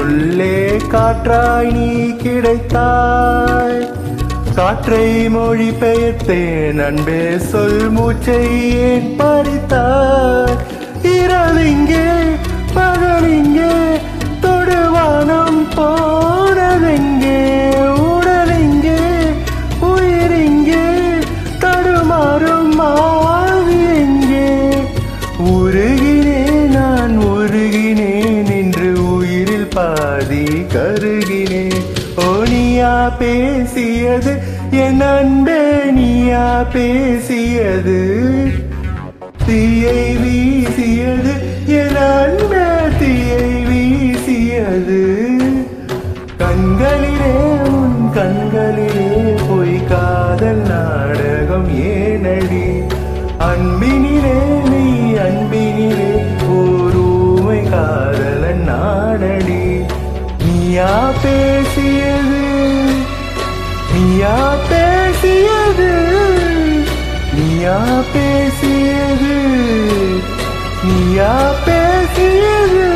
என்னுள்ளே காற்றாய் நீ கிடைத்தாய். காற்றை மொழி பெயர்த்தேன் அன்பே சொல் மூச்சை ஏன் பறித்தாய். இரவிங்கே பகலிங்கே தொடுவானம் போனதெங்கே. உடலிங்கே உயிரிங்கே தடுமாறும் ஆவி எங்கே. உருகினேன் நான் உருகினேன் என்று உயிரில் பாதி கருகினேன். ஓ நீயா பேசியது என் அன்பே நீயா பேசியது. தீயை வீசியது என் அன்பே தீயை வீசியது. கண்களிலே உன் கண்களிலே பொய் காதல் நாடகம் ஏனடி. அன்பினிலே நீ அன்பினிலே ஒரு ஊமை காதலன் நாடடி. நீயா பேசியது நீயா பேசியது நீயா பேசியது நீயா பேசியது.